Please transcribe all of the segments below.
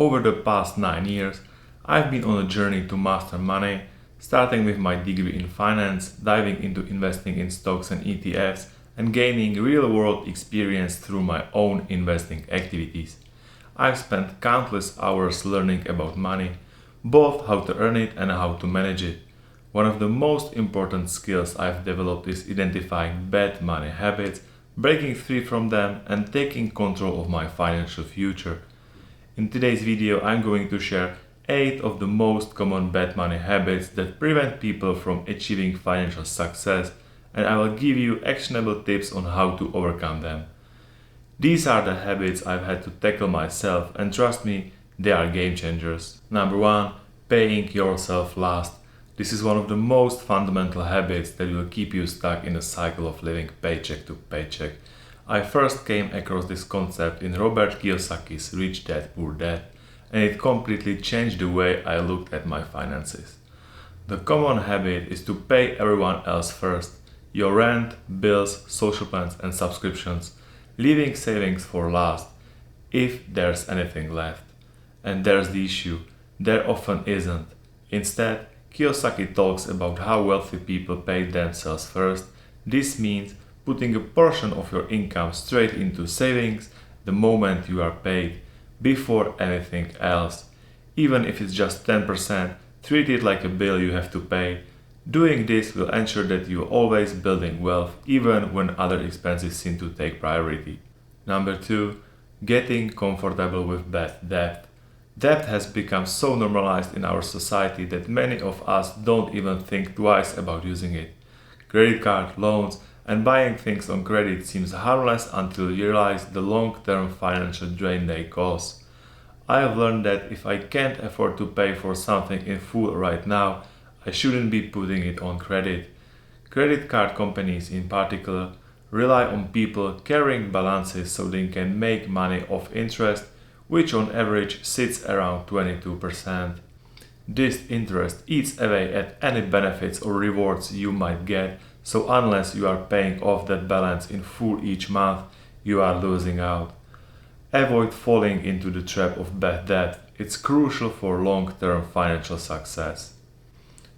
Over the past 9 years, I've been on a journey to master money, starting with my degree in finance, diving into investing in stocks and ETFs, and gaining real world experience through my own investing activities. I've spent countless hours learning about money, both how to earn it and how to manage it. One of the most important skills I've developed is identifying bad money habits, breaking free from them, and taking control of my financial future. In today's video, I'm going to share 8 of the most common bad money habits that prevent people from achieving financial success, and I will give you actionable tips on how to overcome them. These are the habits I've had to tackle myself, and trust me, they are game changers. Number 1. Paying yourself last. This is one of the most fundamental habits that will keep you stuck in a cycle of living paycheck to paycheck. I first came across this concept in Robert Kiyosaki's Rich Dad Poor Dad, and it completely changed the way I looked at my finances. The common habit is to pay everyone else first: your rent, bills, social plans, and subscriptions, leaving savings for last, if there's anything left. And there's the issue: there often isn't. Instead, Kiyosaki talks about how wealthy people pay themselves first. This means putting a portion of your income straight into savings the moment you are paid, before anything else. Even if it's just 10%, treat it like a bill you have to pay. Doing this will ensure that you're always building wealth, even when other expenses seem to take priority. Number 2. Getting comfortable with bad debt. Debt has become so normalized in our society that many of us don't even think twice about using it. Credit card, loans, and buying things on credit seems harmless until you realize the long-term financial drain they cause. I have learned that if I can't afford to pay for something in full right now, I shouldn't be putting it on credit. Credit card companies in particular rely on people carrying balances so they can make money off interest, which on average sits around 22%. This interest eats away at any benefits or rewards you might get, so unless you are paying off that balance in full each month, you are losing out. Avoid falling into the trap of bad debt. It's crucial for long-term financial success.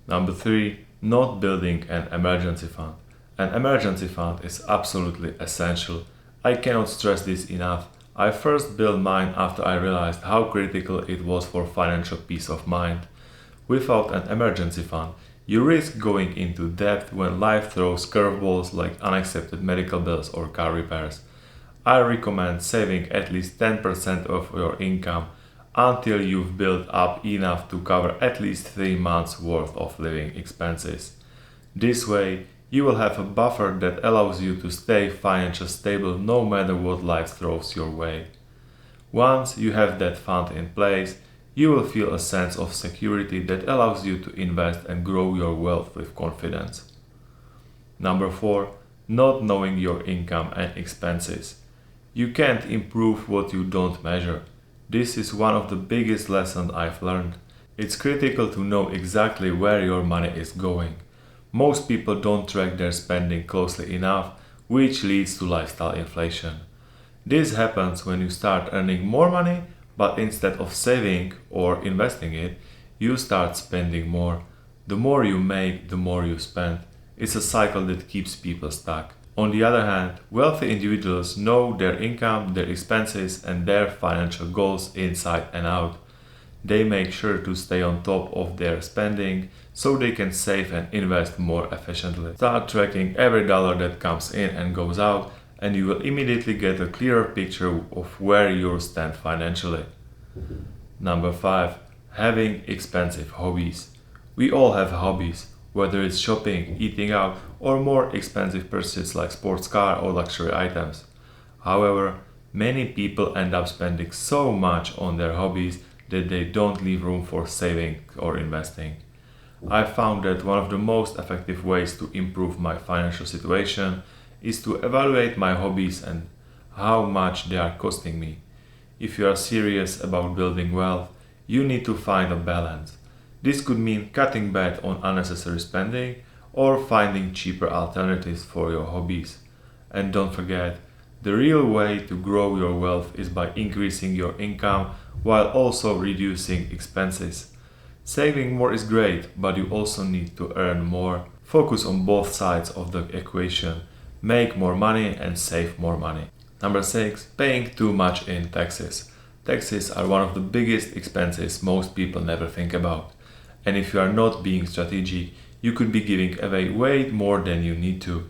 Number 3. Not building an emergency fund. An emergency fund is absolutely essential. I cannot stress this enough. I first built mine after I realized how critical it was for financial peace of mind. Without an emergency fund, you risk going into debt when life throws curveballs like unaccepted medical bills or car repairs. I recommend saving at least 10% of your income until you've built up enough to cover at least 3 months worth of living expenses. This way, you will have a buffer that allows you to stay financially stable no matter what life throws your way. Once you have that fund in place, you will feel a sense of security that allows you to invest and grow your wealth with confidence. Number 4. Not knowing your income and expenses. You can't improve what you don't measure. This is one of the biggest lessons I've learned. It's critical to know exactly where your money is going. Most people don't track their spending closely enough, which leads to lifestyle inflation. This happens when you start earning more money, but instead of saving or investing it, you start spending more. The more you make, the more you spend. It's a cycle that keeps people stuck. On the other hand, wealthy individuals know their income, their expenses, and their financial goals inside and out. They make sure to stay on top of their spending so they can save and invest more efficiently. Start tracking every dollar that comes in and goes out, and you will immediately get a clearer picture of where you stand financially. Number 5. Having expensive hobbies. We all have hobbies, whether it's shopping, eating out, or more expensive pursuits like sports car or luxury items. However, many people end up spending so much on their hobbies that they don't leave room for saving or investing. I found that one of the most effective ways to improve my financial situation is to evaluate my hobbies and how much they are costing me. If you are serious about building wealth, you need to find a balance. This could mean cutting back on unnecessary spending or finding cheaper alternatives for your hobbies. And don't forget, the real way to grow your wealth is by increasing your income while also reducing expenses. Saving more is great, but you also need to earn more. Focus on both sides of the equation. Make more money and save more money. Number 6. Paying too much in taxes. Taxes are one of the biggest expenses most people never think about. And if you are not being strategic, you could be giving away way more than you need to.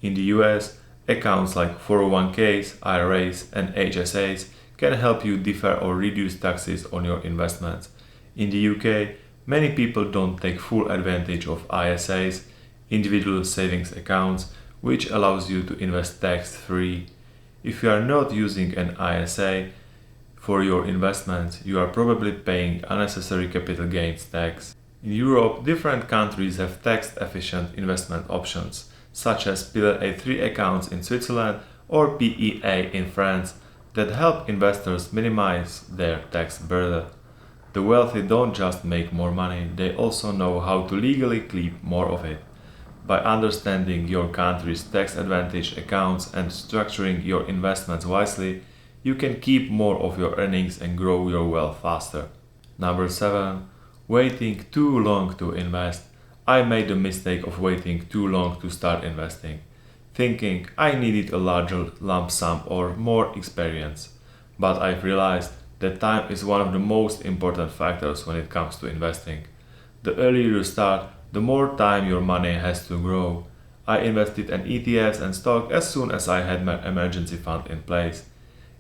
In the US, accounts like 401ks, IRAs, and HSAs can help you defer or reduce taxes on your investments. In the UK, many people don't take full advantage of ISAs, individual savings accounts, which allows you to invest tax-free. If you are not using an ISA for your investments, you are probably paying unnecessary capital gains tax. In Europe, different countries have tax-efficient investment options, such as Pillar A3 accounts in Switzerland or PEA in France, that help investors minimize their tax burden. The wealthy don't just make more money, they also know how to legally keep more of it. By understanding your country's tax advantage accounts and structuring your investments wisely, you can keep more of your earnings and grow your wealth faster. Number 7. Waiting too long to invest. I made the mistake of waiting too long to start investing, thinking I needed a larger lump sum or more experience. But I've realized that time is one of the most important factors when it comes to investing. The earlier you start, the more time your money has to grow. I invested in ETFs and stock as soon as I had my emergency fund in place.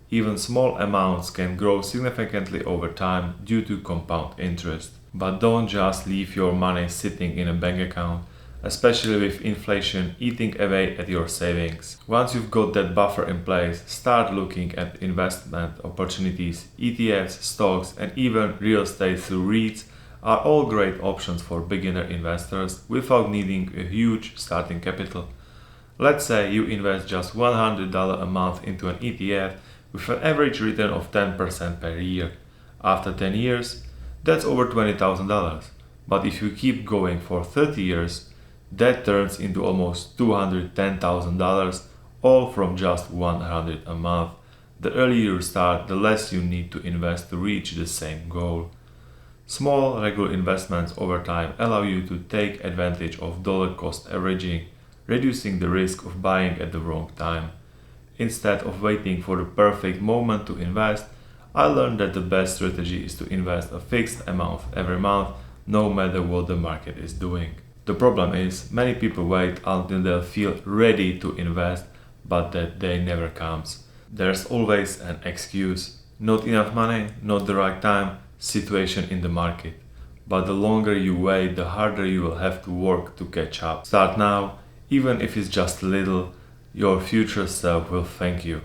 Even small amounts can grow significantly over time due to compound interest. But don't just leave your money sitting in a bank account, especially with inflation eating away at your savings. Once you've got that buffer in place, start looking at investment opportunities. ETFs, stocks, and even real estate through REITs are all great options for beginner investors without needing a huge starting capital. Let's say you invest just $100 a month into an ETF with an average return of 10% per year. After 10 years, that's over $20,000. But if you keep going for 30 years, that turns into almost $210,000, all from just $100 a month. The earlier you start, the less you need to invest to reach the same goal. Small, regular investments over time allow you to take advantage of dollar cost averaging, reducing the risk of buying at the wrong time. Instead of waiting for the perfect moment to invest, I learned that the best strategy is to invest a fixed amount every month, no matter what the market is doing. The problem is, many people wait until they feel ready to invest, but that day never comes. There's always an excuse. Not enough money, not the right time, situation in the market. But the longer you wait, the harder you will have to work to catch up. Start now, even if it's just a little, your future self will thank you.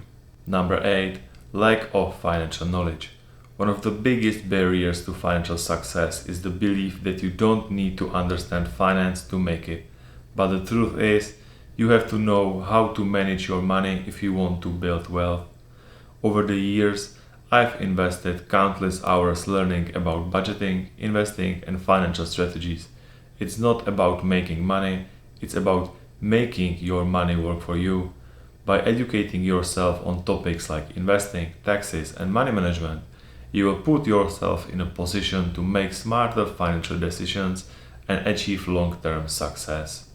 Number 8. Lack of financial knowledge. One of the biggest barriers to financial success is the belief that you don't need to understand finance to make it. But the truth is, you have to know how to manage your money if you want to build wealth. Over the years, I've invested countless hours learning about budgeting, investing, and financial strategies. It's not about making money, it's about making your money work for you. By educating yourself on topics like investing, taxes, and money management, you will put yourself in a position to make smarter financial decisions and achieve long-term success.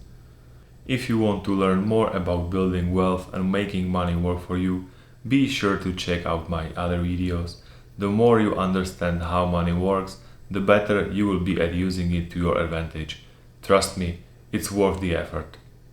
If you want to learn more about building wealth and making money work for you, be sure to check out my other videos. The more you understand how money works, the better you will be at using it to your advantage. Trust me, it's worth the effort.